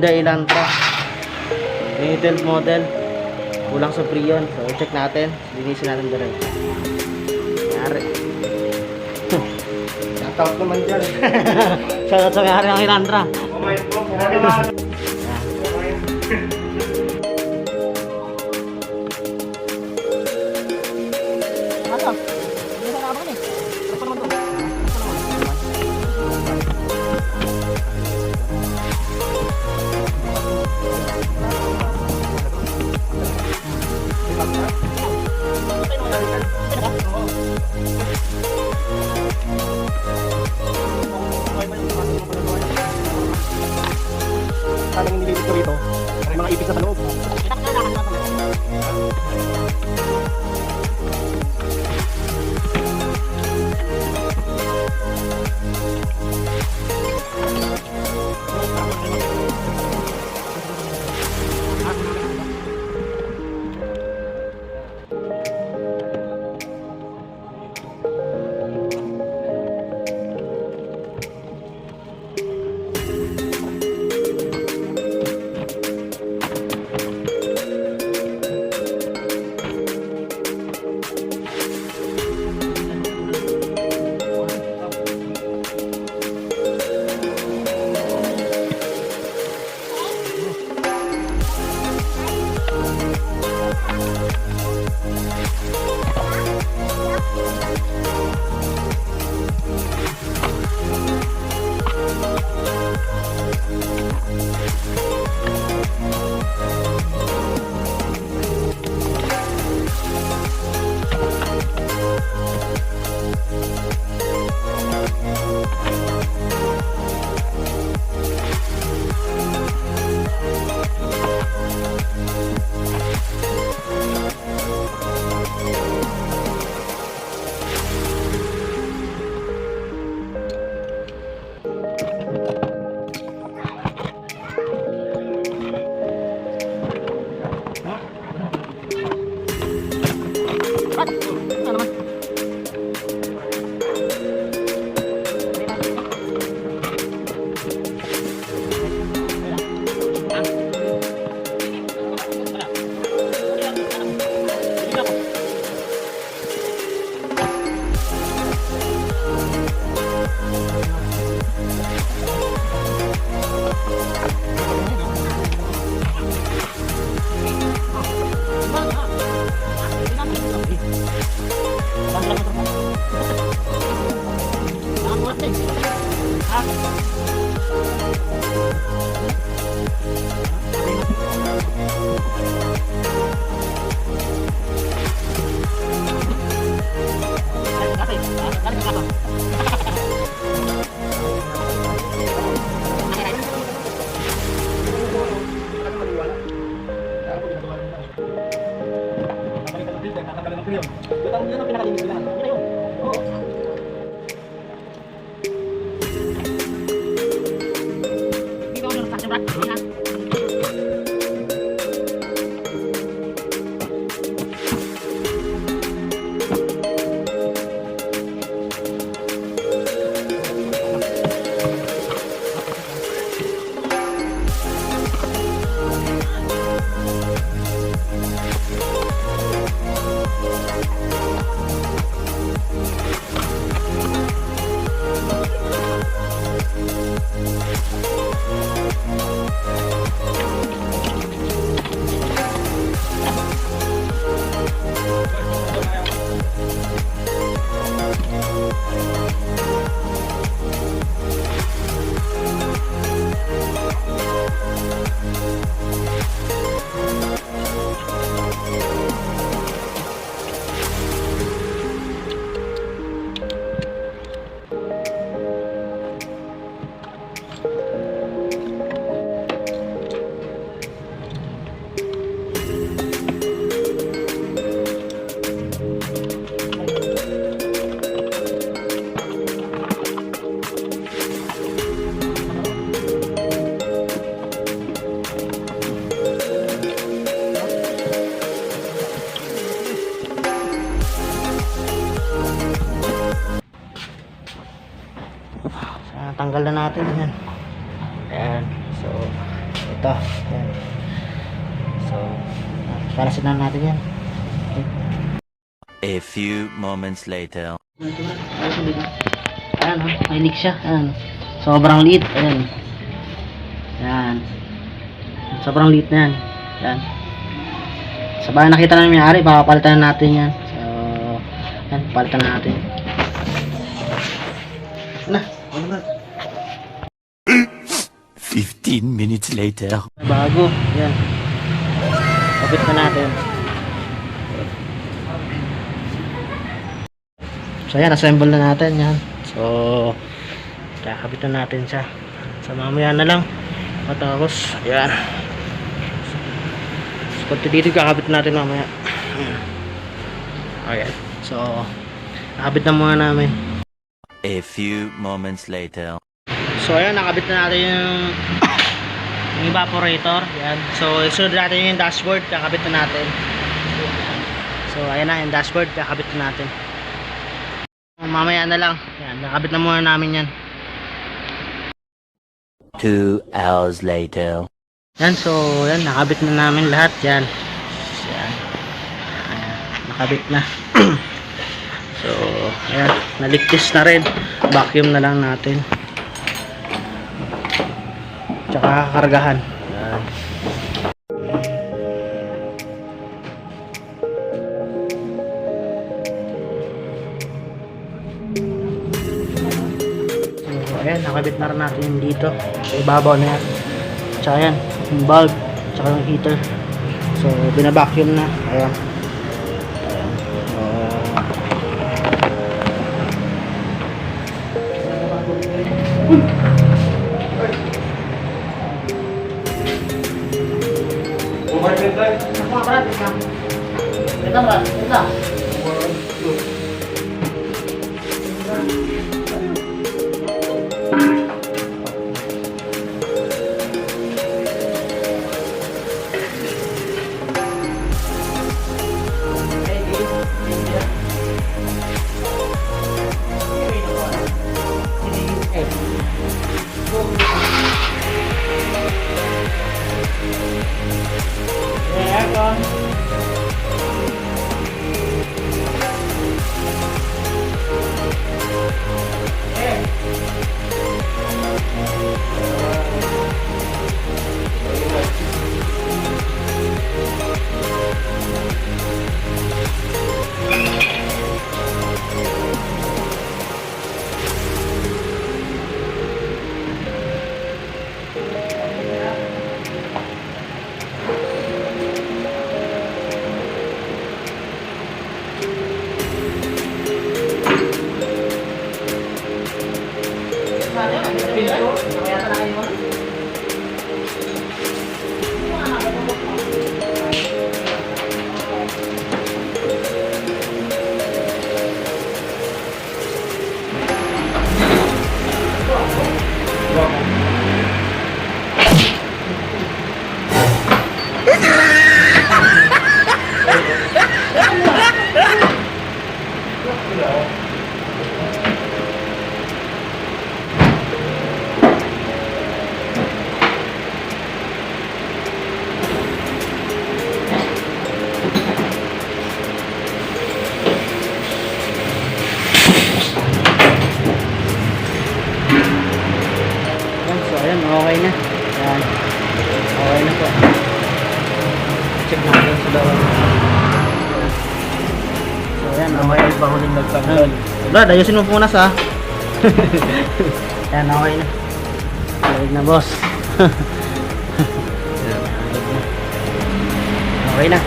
Hyundai Elantra. 2012 model. Kulang sa prion. So, check natin. Linisin natin dito. Yari. Shoutout naman dyan. Shoutout sa mayari ng Elantra. Oh my God. Parang nililito rito, may mga ipis sa loob. Tanggal na natin yan. Ayan. So, dito. Ayan. So, kalasin na natin yan. Okay. A few moments later. Ayan, may leak siya. Ayan. Sobrang liit. Ayan. Ayan. Sobrang liit na yan. Ayan. Sa bahay nakita na may-ari, papalitan na natin yan. So, ayan, palitan na natin. Na, 15 minutes later. bago. Ayan. Kapit na natin. So, ayan, assemble na natin yan. So, kakabit na natin siya. So, mamaya na lang matapos. Ayan. So, dito kakabit natin mamaya. Okay. So, kakabit na muna namin. A few moments later. So, ayan, nakabit na natin yung evaporator. Ayan. So, isunod natin yung dashboard. Kakabit na natin. So, ayan na, yung dashboard. Kakabit na natin. Mamaya na lang. Ayan, nakabit na muna namin yan. 2 hours later. Yan, so, yan, nakabit na namin lahat. Yan. Yan. Ayan, nakabit na. So, ayan, naligtis na rin. Vacuum na lang natin. Tsaka kakargahan. Yan. So, ayan, nakabit na rin natin yung dito. Sa ibabaw na yan. Tsaka yan, yung bulb, tsaka yung heater. So, binabacuum na. Ayan. Ayan. Ayan, okay na. Ayan. Okay na po. Check natin sa bawah. So, ayan, okay. Ay, pahuling nagtanggal. Brad, ayusin mo muna sa. Ayan, okay na. Lamig na, boss. Ayan, lamig na. Okay na.